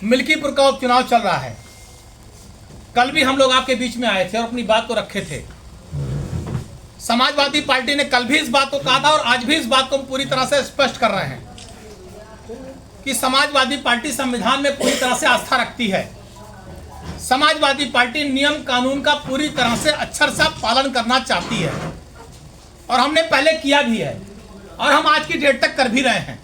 मिल्कीपुर का उपचुनाव चल रहा है। कल भी हम लोग आपके बीच में आए थे और अपनी बात को रखे थे। समाजवादी पार्टी ने कल भी इस बात को कहा था और आज भी इस बात को हम पूरी तरह से स्पष्ट कर रहे हैं कि समाजवादी पार्टी संविधान में पूरी तरह से आस्था रखती है। समाजवादी पार्टी नियम कानून का पूरी तरह से अक्षर सा पालन करना चाहती है और हमने पहले किया भी है और हम आज की डेट तक कर भी रहे हैं।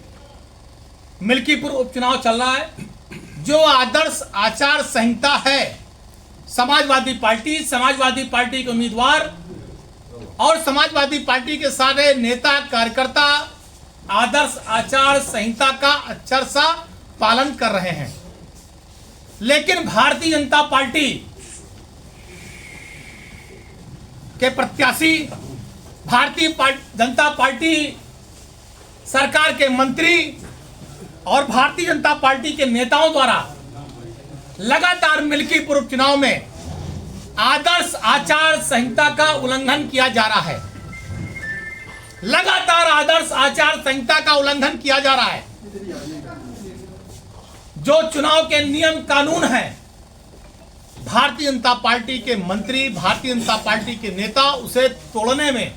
मिल्कीपुर उपचुनाव चल रहा है। जो आदर्श आचार संहिता है, समाजवादी पार्टी के उम्मीदवार और समाजवादी पार्टी के सारे नेता कार्यकर्ता आदर्श आचार संहिता का अक्षर सा पालन कर रहे हैं। लेकिन भारतीय जनता पार्टी के प्रत्याशी, भारतीय जनता पार्टी सरकार के मंत्री और भारतीय जनता पार्टी के नेताओं द्वारा लगातार मिल्कीपुर उपचुनाव में आदर्श आचार संहिता का उल्लंघन किया जा रहा है। लगातार आदर्श आचार संहिता का उल्लंघन किया जा रहा है। जो चुनाव के नियम कानून हैं, भारतीय जनता पार्टी के मंत्री, भारतीय जनता पार्टी के नेता उसे तोड़ने में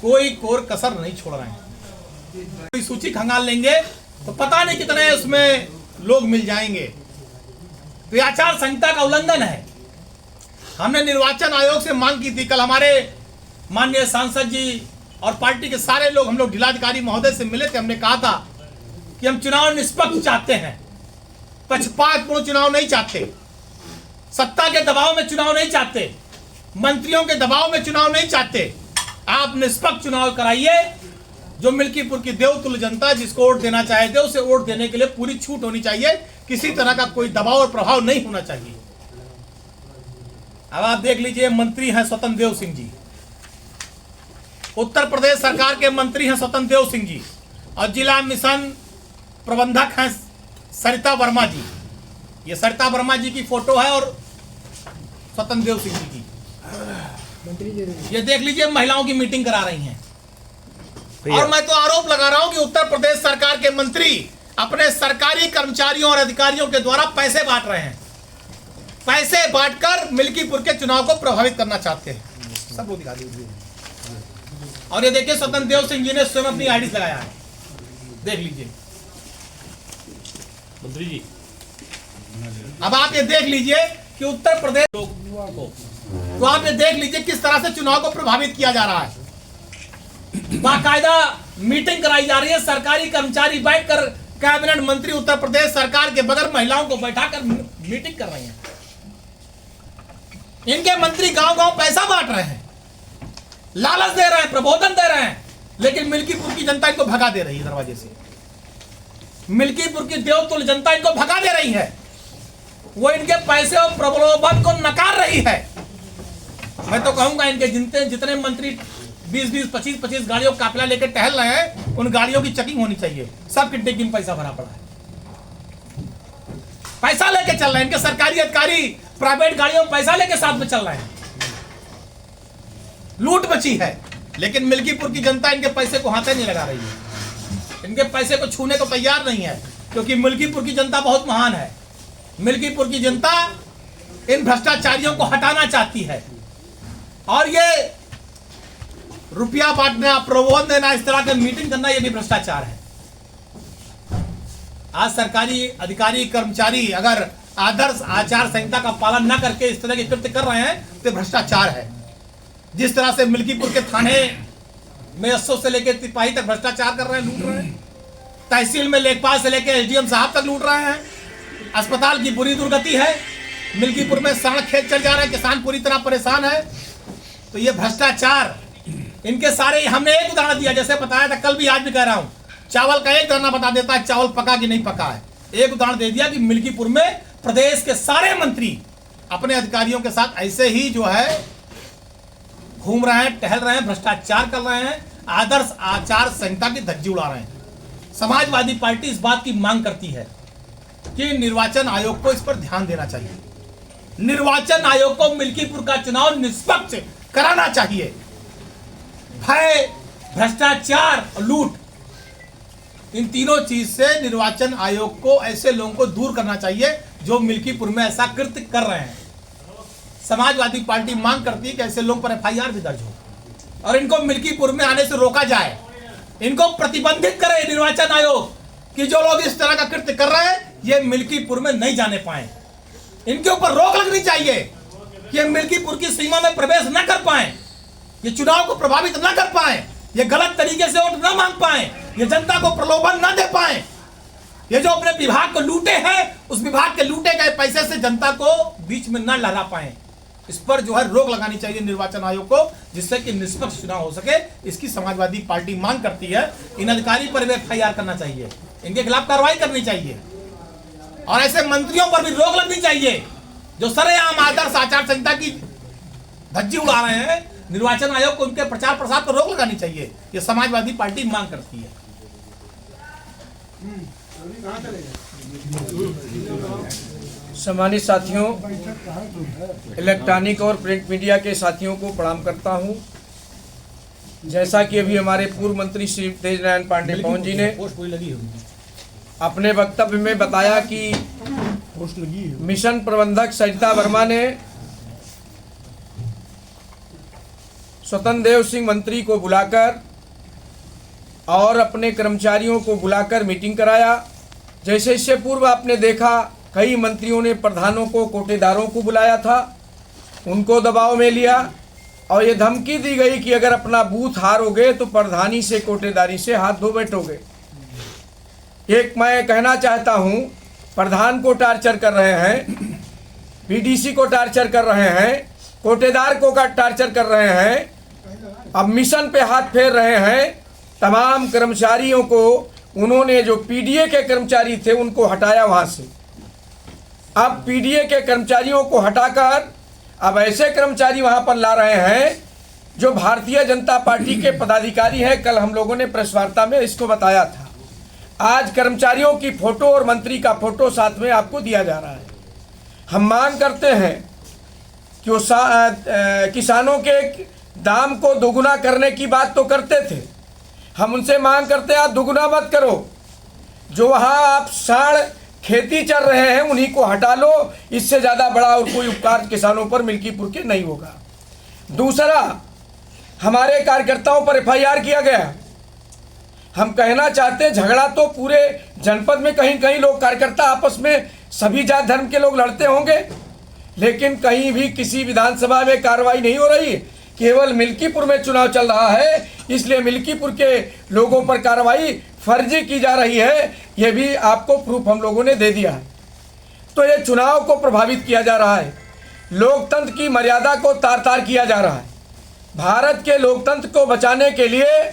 कोई कोर कसर नहीं छोड़ रहे हैं। कोई सूची खंगाल लेंगे तो पता नहीं कितने उसमें लोग मिल जाएंगे। तो यह आचार संहिता का उल्लंघन है। हमने निर्वाचन आयोग से मांग की थी। कल हमारे माननीय सांसद जी और पार्टी के सारे लोग, हम लोग जिलाधिकारी महोदय से मिले थे। हमने कहा था कि हम चुनाव निष्पक्ष चाहते हैं, पक्षपातपूर्ण चुनाव नहीं चाहते, सत्ता के दबाव में चुनाव नहीं चाहते, मंत्रियों के दबाव में चुनाव नहीं चाहते। आप निष्पक्ष चुनाव कराइए। जो मिल्कीपुर की देवतुल्य जनता जिसको वोट देना चाहे थे, उसे वोट देने के लिए पूरी छूट होनी चाहिए। किसी तरह का कोई दबाव और प्रभाव नहीं होना चाहिए। अब आप देख लीजिए, मंत्री हैं स्वतंत्र देव सिंह जी, उत्तर प्रदेश सरकार के मंत्री हैं स्वतंत्र देव सिंह जी, और जिला मिशन प्रबंधक हैं सरिता वर्मा जी। ये सरिता वर्मा जी की फोटो है और स्वतंत्र देव सिंह जी की। ये देख लीजिए, महिलाओं की मीटिंग करा रही हैं। और मैं तो आरोप लगा रहा हूं कि उत्तर प्रदेश सरकार के मंत्री अपने सरकारी कर्मचारियों और अधिकारियों के द्वारा पैसे बांट रहे हैं। पैसे बांटकर मिल्कीपुर के चुनाव को प्रभावित करना चाहते हैं। सब लोग दिखा दीजिए। और ये देखिए, स्वतंत्र देव सिंह जी ने स्वयं अपनी आईडी लगाया है। देख लीजिए मंत्री जी। अब आप ये देख लीजिए कि उत्तर प्रदेश लोगों को, तो आप ये देख लीजिए किस तरह से चुनाव को प्रभावित किया जा रहा है। बाकायदा मीटिंग कराई जा रही है। सरकारी कर्मचारी बैठकर, कैबिनेट मंत्री उत्तर प्रदेश सरकार के बगैर महिलाओं को बैठाकर मीटिंग कर रही हैं। इनके मंत्री गांव-गांव पैसा बांट रहे हैं, लालच दे रहे हैं, प्रबोधन दे रहे हैं, लेकिन मिल्कीपुर की जनता इनको भगा दे रही है दरवाजे से। मिल्कीपुर की देवतुल्य जनता इनको भगा दे रही है। वो इनके पैसे और प्रलोभन को नकार रही है। मैं तो कहूंगा, इनके जितने मंत्री 20-20, 25-25 गाड़ियों का काफिला लेकर टहल रहे हैं, उन गाड़ियों की चेकिंग होनी चाहिए। सबकी डिग्गी में पैसा भरा पड़ा है, पैसा लेके चल रहे हैं। इनके सरकारी अधिकारी प्राइवेट गाड़ियों में पैसा लेके साथ में चल रहे हैं। लूट मची है, लेकिन मिल्कीपुर की जनता इनके पैसे को हाथ नहीं लगा रही है। इनके पैसे को छूने को तैयार नहीं है, क्योंकि मिल्कीपुर की जनता बहुत महान है। मिल्कीपुर की जनता इन भ्रष्टाचारियों को हटाना चाहती है। और ये रुपया बांटना, प्रबोधन देना, इस तरह का मीटिंग करना, ये भी भ्रष्टाचार है। आज सरकारी अधिकारी कर्मचारी अगर आदर्श आचार संहिता का पालन न करके इस तरह के कृत्य कर रहे हैं तो भ्रष्टाचार है। जिस तरह से मिल्कीपुर के थाने में एसओ से लेकर सिपाही तक भ्रष्टाचार कर रहे हैं, लूट रहे हैं। तहसील में लेखपाल से लेकर एसडीएम साहब तक लूट रहे हैं। अस्पताल की बुरी दुर्गति है। मिल्कीपुर में सड़क खेत चल जा रहे हैं, किसान पूरी तरह परेशान है। तो ये भ्रष्टाचार इनके सारे, हमने एक उदाहरण दिया, जैसे बताया था कल भी, आज भी कह रहा हूं, चावल का एक दाना बता देता है चावल पका कि नहीं पका है। एक उदाहरण दे दिया कि मिल्कीपुर में प्रदेश के सारे मंत्री अपने अधिकारियों के साथ ऐसे ही जो है घूम रहे हैं, टहल रहे हैं, भ्रष्टाचार कर रहे हैं, आदर्श आचार संहिता की धज्जी उड़ा रहे हैं। समाजवादी पार्टी इस बात की मांग करती है कि निर्वाचन आयोग को इस पर ध्यान देना चाहिए। निर्वाचन आयोग को मिल्कीपुर का चुनाव निष्पक्ष कराना चाहिए। भय, भ्रष्टाचार और लूट इन तीनों चीज से निर्वाचन आयोग को ऐसे लोगों को दूर करना चाहिए जो मिल्कीपुर में ऐसा कृत्य कर रहे हैं। समाजवादी पार्टी मांग करती है कि ऐसे लोगों पर एफआईआर भी दर्ज हो और इनको मिल्कीपुर में आने से रोका जाए। इनको प्रतिबंधित करे निर्वाचन आयोग कि जो लोग इस तरह का कृत्य कर रहे हैं ये मिल्कीपुर में नहीं जाने पाए। इनके ऊपर रोक लगनी चाहिए कि ये मिल्कीपुर की सीमा में प्रवेश न कर पाए, ये चुनाव को प्रभावित न कर पाए, ये गलत तरीके से वोट न मांग पाए, ये जनता को प्रलोभन न दे पाए, ये जो अपने विभाग को लूटे हैं उस विभाग के लूटे गए पैसे से जनता को बीच में न लहरा पाए। इस पर जो है रोक लगानी चाहिए निर्वाचन आयोग को, जिससे कि निष्पक्ष चुनाव हो सके। इसकी समाजवादी पार्टी मांग करती है। इन अधिकारी पर भी एफआईआर करना चाहिए, इनके खिलाफ कार्रवाई करनी चाहिए और ऐसे मंत्रियों पर भी रोक लगनी चाहिए जो सरेआम आदर्श आचार संहिता की धज्जी उड़ा रहे हैं। निर्वाचन आयोग को उनके प्रचार प्रसार पर रोक लगानी चाहिए। ये समाजवादी पार्टी मांग करती है। सम्मानित साथियों, इलेक्ट्रॉनिक और प्रिंट मीडिया के साथियों को प्रणाम करता हूं। जैसा कि अभी हमारे पूर्व मंत्री श्री तेज नारायण पांडे पवन जी ने अपने वक्तव्य में बताया कि मिशन प्रबंधक सरिता वर्मा ने स्वतंत्र देव सिंह मंत्री को बुलाकर और अपने कर्मचारियों को बुलाकर मीटिंग कराया। जैसे इससे पूर्व आपने देखा कई मंत्रियों ने प्रधानों को, कोटेदारों को बुलाया था, उनको दबाव में लिया और ये धमकी दी गई कि अगर अपना बूथ हारोगे तो प्रधानी से, कोटेदारी से हाथ धो बैठोगे। एक मैं कहना चाहता हूँ, प्रधान को टार्चर कर रहे हैं, पीडीसी को टार्चर कर रहे हैं, कोटेदार को टार्चर कर रहे हैं, अब मिशन पे हाथ फेर रहे हैं। तमाम कर्मचारियों को उन्होंने, जो पीडीए के कर्मचारी थे उनको हटाया वहाँ से। अब पीडीए के कर्मचारियों को हटाकर अब ऐसे कर्मचारी वहाँ पर ला रहे हैं जो भारतीय जनता पार्टी के पदाधिकारी हैं। कल हम लोगों ने प्रेस वार्ता में इसको बताया था। आज कर्मचारियों की फोटो और मंत्री का फोटो साथ में आपको दिया जा रहा है। हम मांग करते हैं कि वो किसानों के दाम को दोगुना करने की बात तो करते थे, हम उनसे मांग करते हैं आप दोगुना मत करो। जो वहाँ आप साढ़ खेती चल रहे हैं उन्हीं को हटा लो। इससे ज़्यादा बड़ा और कोई उपकार किसानों पर मिल्कीपुर के नहीं होगा। दूसरा, हमारे कार्यकर्ताओं पर एफआईआर किया गया। हम कहना चाहते हैं, झगड़ा तो पूरे जनपद में कहीं कहीं लोग कार्यकर्ता आपस में सभी जात धर्म के लोग लड़ते होंगे, लेकिन कहीं भी किसी विधानसभा में कार्रवाई नहीं हो रही। केवल मिल्कीपुर में चुनाव चल रहा है, इसलिए मिल्कीपुर के लोगों पर कार्रवाई फर्जी की जा रही है। ये भी आपको प्रूफ हम लोगों ने दे दिया है। तो ये चुनाव को प्रभावित किया जा रहा है, लोकतंत्र की मर्यादा को तार तार किया जा रहा है। भारत के लोकतंत्र को बचाने के लिए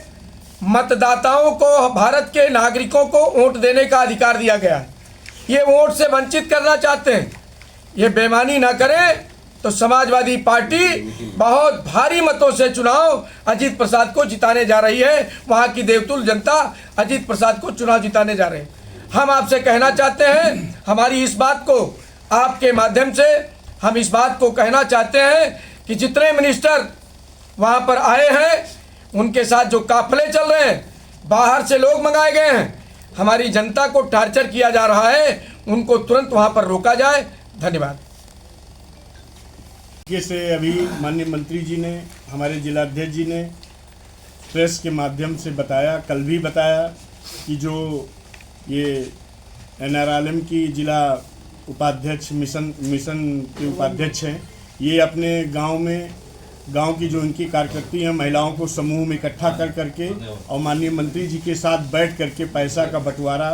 मतदाताओं को, भारत के नागरिकों को वोट देने का अधिकार दिया गया है। ये वोट से वंचित करना चाहते हैं, ये बेईमानी ना करें तो समाजवादी पार्टी बहुत भारी मतों से चुनाव अजीत प्रसाद को जिताने जा रही है। वहाँ की देवतुल्य जनता अजीत प्रसाद को चुनाव जिताने जा रहे हैं। हम आपसे कहना चाहते हैं, हमारी इस बात को आपके माध्यम से हम इस बात को कहना चाहते हैं कि जितने मिनिस्टर वहाँ पर आए हैं उनके साथ जो काफिले चल रहे हैं, बाहर से लोग मंगाए गए हैं, हमारी जनता को टार्चर किया जा रहा है, उनको तुरंत वहाँ पर रोका जाए। धन्यवाद। से अभी माननीय मंत्री जी ने, हमारे जिला अध्यक्ष जी ने प्रेस के माध्यम से बताया, कल भी बताया कि जो ये NRLM की जिला उपाध्यक्ष, मिशन के उपाध्यक्ष हैं, ये अपने गांव की जो इनकी कार्यकर्ती हैं, महिलाओं को समूह में इकट्ठा कर करके और माननीय मंत्री जी के साथ बैठ करके पैसा का बंटवारा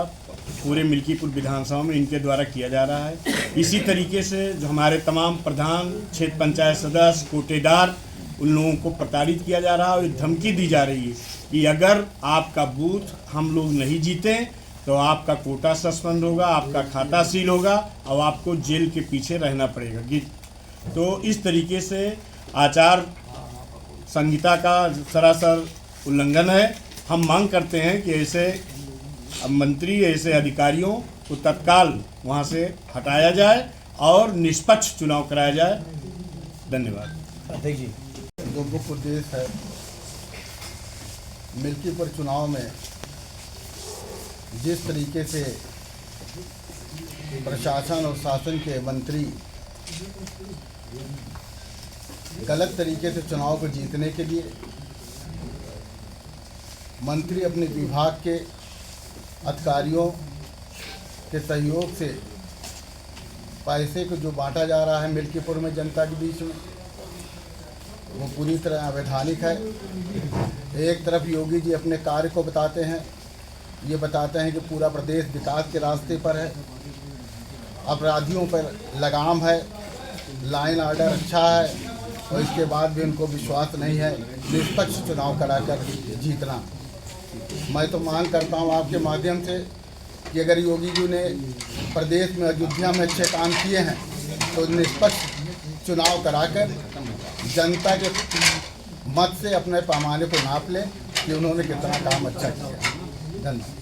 पूरे मिल्कीपुर विधानसभा में इनके द्वारा किया जा रहा है। इसी तरीके से जो हमारे तमाम प्रधान, क्षेत्र पंचायत सदस्य, कोटेदार, उन लोगों को प्रताड़ित किया जा रहा है और धमकी दी जा रही है कि अगर आपका बूथ हम लोग नहीं जीते तो आपका कोटा सस्पेंड होगा, आपका खाता सील होगा और आपको जेल के पीछे रहना पड़ेगा। तो इस तरीके से आचार संहिता का सरासर उल्लंघन है। हम मांग करते हैं कि ऐसे मंत्री, ऐसे अधिकारियों को तत्काल वहां से हटाया जाए और निष्पक्ष चुनाव कराया जाए। धन्यवाद। अध्यक्ष जी, दुर्गुप्त उद्देश्य है मिल्कीपुर चुनाव में जिस तरीके से प्रशासन और शासन के मंत्री गलत तरीके से चुनाव को जीतने के लिए मंत्री अपने विभाग के अधिकारियों के सहयोग से पैसे को जो बांटा जा रहा है मिल्कीपुर में जनता के बीच में, वो पूरी तरह अवैधानिक है। एक तरफ योगी जी अपने कार्य को बताते हैं, ये बताते हैं कि पूरा प्रदेश विकास के रास्ते पर है, अपराधियों पर लगाम है, लाइन ऑर्डर अच्छा है, और इसके बाद भी उनको विश्वास नहीं है निष्पक्ष चुनाव कराकर जीतना। मैं तो मांग करता हूं आपके माध्यम से कि अगर योगी जी ने प्रदेश में अयोध्या में अच्छे काम किए हैं तो निष्पक्ष चुनाव कराकर जनता के मत से अपने पैमाने को नाप लें कि उन्होंने कितना काम अच्छा किया। धन्यवाद।